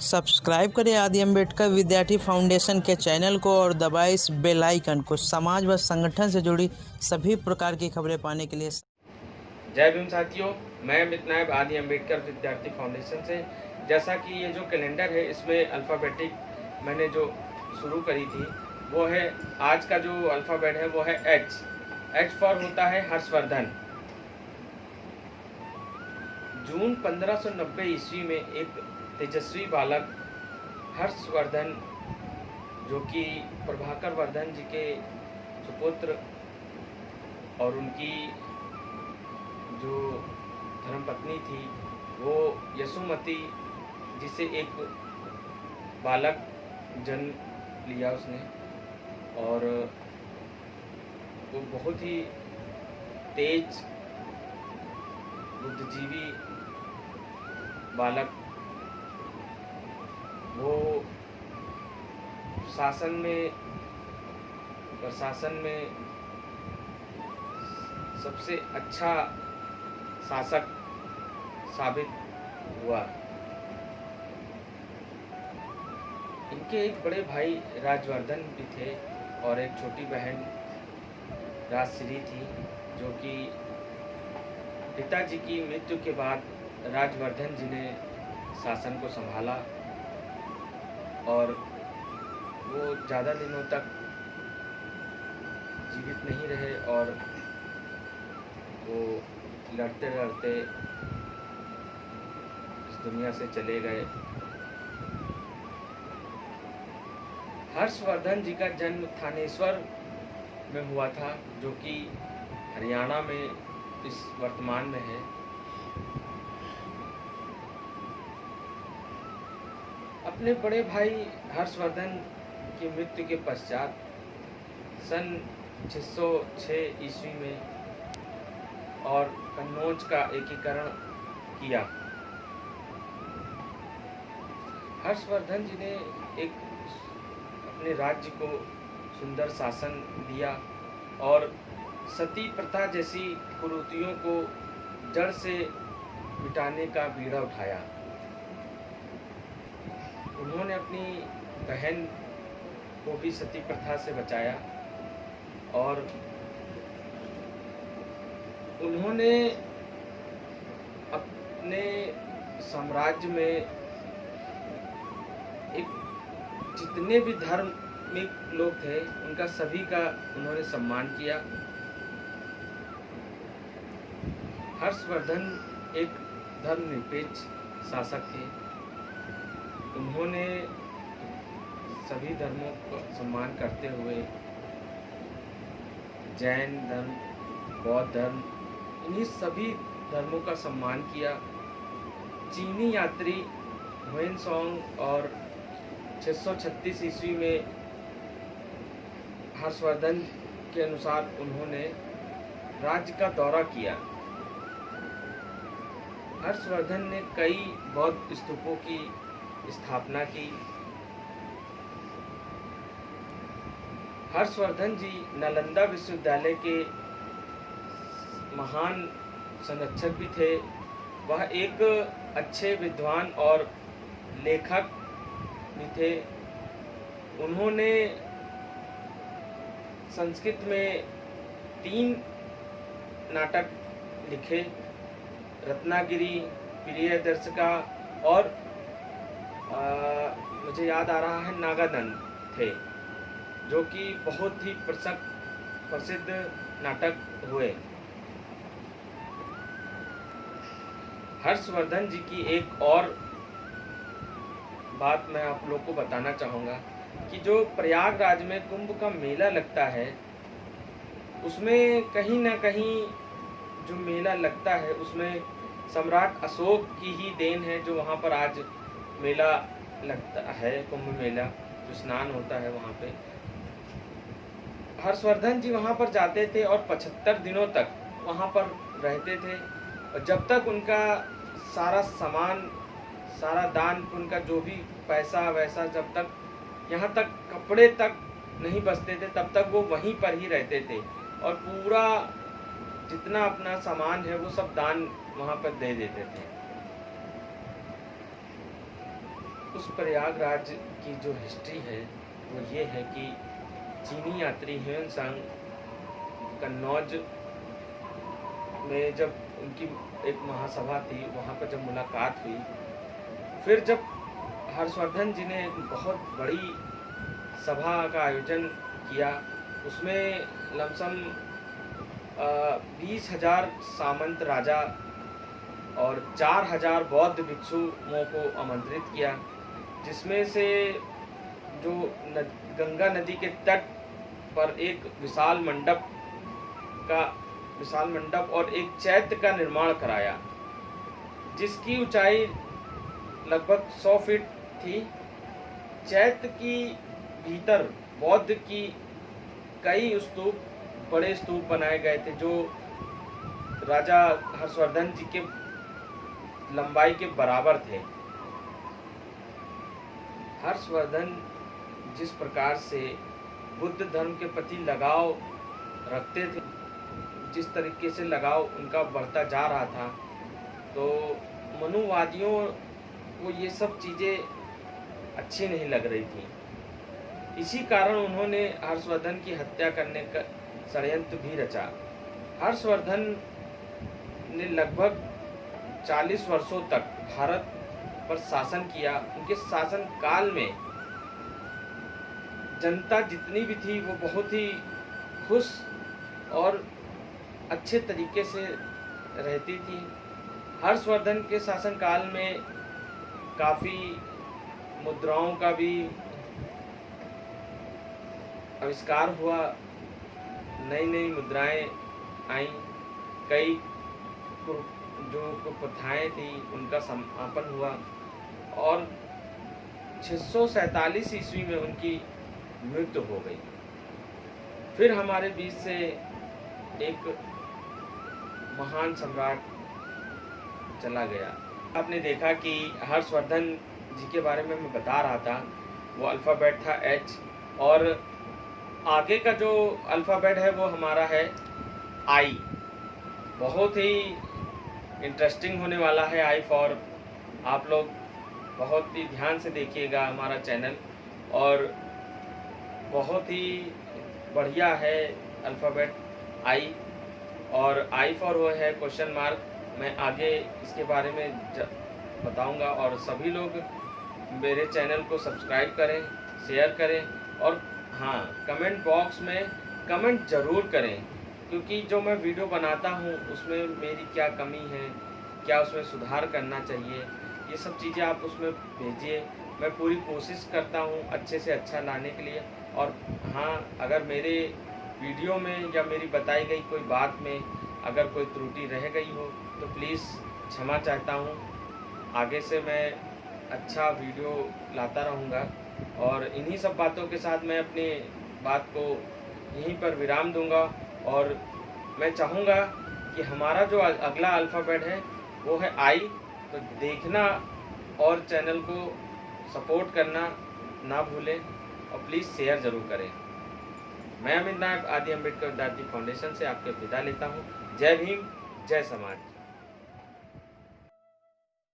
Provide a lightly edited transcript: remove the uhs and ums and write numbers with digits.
Subscribe करें आदि अम्बेडकर विद्यार्थी फाउंडेशन के चैनल को और दबाएं इस बेल आइकन को समाज व संगठन से जुड़ी सभी प्रकार की खबरें पाने के लिए। जय भीम साथियों, मैं अमित नायब आदि अम्बेडकर विद्यार्थी फाउंडेशन से। जैसा कि ये जो कैलेंडर है इसमें अल्फ़ाबेटिक मैंने जो शुरू करी थी वो है, आज का जो अल्फ़ाबेट है वो है एच फॉर होता है हर्षवर्धन। जून 1590 ईस्वी में एक तेजस्वी बालक हर्षवर्धन, जो कि प्रभाकर वर्धन जी के सुपुत्र और उनकी जो धर्मपत्नी थी वो यशोमती जी से एक बालक जन्म लिया उसने, और वो बहुत ही तेज बुद्धिजीवी बालक, वो प्रशासन में सबसे अच्छा शासक साबित हुआ। इनके एक बड़े भाई राजवर्धन भी थे और एक छोटी बहन राजश्री थी, जो कि पिताजी की मृत्यु के बाद राजवर्धन जी ने शासन को संभाला और वो ज़्यादा दिनों तक जीवित नहीं रहे और वो लड़ते लड़ते इस दुनिया से चले गए। हर्षवर्धन जी का जन्म थानेश्वर में हुआ था, जो कि हरियाणा में इस वर्तमान में है। अपने बड़े भाई हर्षवर्धन की मृत्यु के पश्चात सन 606 ईस्वी में और कन्नौज का एकीकरण किया। हर्षवर्धन जी ने एक अपने राज्य को सुंदर शासन दिया और सती प्रथा जैसी कुरीतियों को जड़ से मिटाने का बीड़ा उठाया। उन्होंने अपनी बहन को भी सती प्रथा से बचाया और उन्होंने अपने साम्राज्य में एक जितने भी धार्मिक लोग थे उनका सभी का उन्होंने सम्मान किया। हर्षवर्धन एक धर्मनिरपेक्ष शासक थे। उन्होंने सभी धर्मों का सम्मान करते हुए जैन धर्म, बौद्ध धर्म, इन्हीं सभी धर्मों का सम्मान किया। चीनी यात्री हुएनसांग और 636 ईस्वी में हर्षवर्धन के अनुसार उन्होंने राज्य का दौरा किया। हर्षवर्धन ने कई बौद्ध स्तूपों की स्थापना की। हर्षवर्धन जी नालंदा विश्वविद्यालय के महान संरक्षक भी थे। वह एक अच्छे विद्वान और लेखक भी थे। उन्होंने संस्कृत में 3 नाटक लिखे, रत्नागिरी, प्रियदर्शिका और मुझे याद आ रहा है नागानंद थे, जो कि बहुत ही प्रसिद्ध नाटक हुए। हर्षवर्धन जी की एक और बात मैं आप लोग को बताना चाहूँगा कि जो प्रयागराज में कुंभ का मेला लगता है, उसमें कहीं ना कहीं जो मेला लगता है उसमें सम्राट अशोक की ही देन है, जो वहाँ पर आज मेला लगता है, कुंभ मेला जो स्नान होता है वहाँ पे। हर्षवर्धन जी वहाँ पर जाते थे और 75 दिनों तक वहाँ पर रहते थे, और जब तक उनका सारा सामान, सारा दान, उनका जो भी पैसा वैसा, जब तक यहाँ तक कपड़े तक नहीं बचते थे तब तक वो वहीं पर ही रहते थे और पूरा जितना अपना सामान है वो सब दान वहाँ पर दे देते थे। उस प्रयागराज की जो हिस्ट्री है वो ये है कि चीनी यात्री ह्वेनसांग कन्नौज में जब उनकी एक महासभा थी, वहाँ पर जब मुलाकात हुई, फिर जब हर्षवर्धन जी ने एक बहुत बड़ी सभा का आयोजन किया, उसमें लमसम 20,000 सामंत राजा और 4,000 बौद्ध भिक्षुओं को आमंत्रित किया, जिसमें से जो गंगा नदी के तट पर एक विशाल मंडप और एक चैत्य का निर्माण कराया, जिसकी ऊंचाई लगभग 100 फीट थी। चैत्य की भीतर बौद्ध की कई स्तूप, बड़े स्तूप बनाए गए थे, जो राजा हर्षवर्धन जी के लंबाई के बराबर थे। हर्षवर्धन जिस प्रकार से बुद्ध धर्म के प्रति लगाव रखते थे, जिस तरीके से लगाव उनका बढ़ता जा रहा था, तो मनुवादियों को ये सब चीज़ें अच्छी नहीं लग रही थी। इसी कारण उन्होंने हर्षवर्धन की हत्या करने का षड्यंत्र भी रचा। हर्षवर्धन ने लगभग 40 वर्षों तक भारत पर शासन किया। उनके शासन काल में जनता जितनी भी थी वो बहुत ही खुश और अच्छे तरीके से रहती थी। हर्षवर्धन के शासनकाल में काफ़ी मुद्राओं का भी आविष्कार हुआ, नई नई मुद्राएं आई, कई जो प्रथाएं थी उनका समापन हुआ और 647 ईस्वी में उनकी मृत्यु हो गई। फिर हमारे बीच से एक महान सम्राट चला गया। आपने देखा कि हर्षवर्धन जी के बारे में मैं बता रहा था, वो अल्फ़ाबेट था H, और आगे का जो अल्फ़ाबेट है वो हमारा है I। बहुत ही इंटरेस्टिंग होने वाला है I फॉर। आप लोग बहुत ही ध्यान से देखिएगा हमारा चैनल, और बहुत ही बढ़िया है अल्फ़ाबेट I। और I फॉर वो है क्वेश्चन मार्क। मैं आगे इसके बारे में बताऊंगा, और सभी लोग मेरे चैनल को सब्सक्राइब करें, शेयर करें, और हाँ, कमेंट बॉक्स में कमेंट ज़रूर करें, क्योंकि जो मैं वीडियो बनाता हूँ उसमें मेरी क्या कमी है, क्या उसमें सुधार करना चाहिए, ये सब चीज़ें आप उसमें भेजिए। मैं पूरी कोशिश करता हूँ अच्छे से अच्छा लाने के लिए। और हाँ, अगर मेरे वीडियो में या मेरी बताई गई कोई बात में अगर कोई त्रुटि रह गई हो तो प्लीज़ क्षमा चाहता हूँ। आगे से मैं अच्छा वीडियो लाता रहूँगा, और इन्हीं सब बातों के साथ मैं अपनी बात को यहीं पर विराम दूँगा। और मैं चाहूँगा कि हमारा जो अगला अल्फ़ाबेट है वो है I, तो देखना और चैनल को सपोर्ट करना ना भूलें, और प्लीज़ शेयर ज़रूर करें। मैं अमित नायक आदि अम्बेडकर विद्यार्थी फाउंडेशन से आपके विदा लेता हूँ। जय भीम, जय समाज।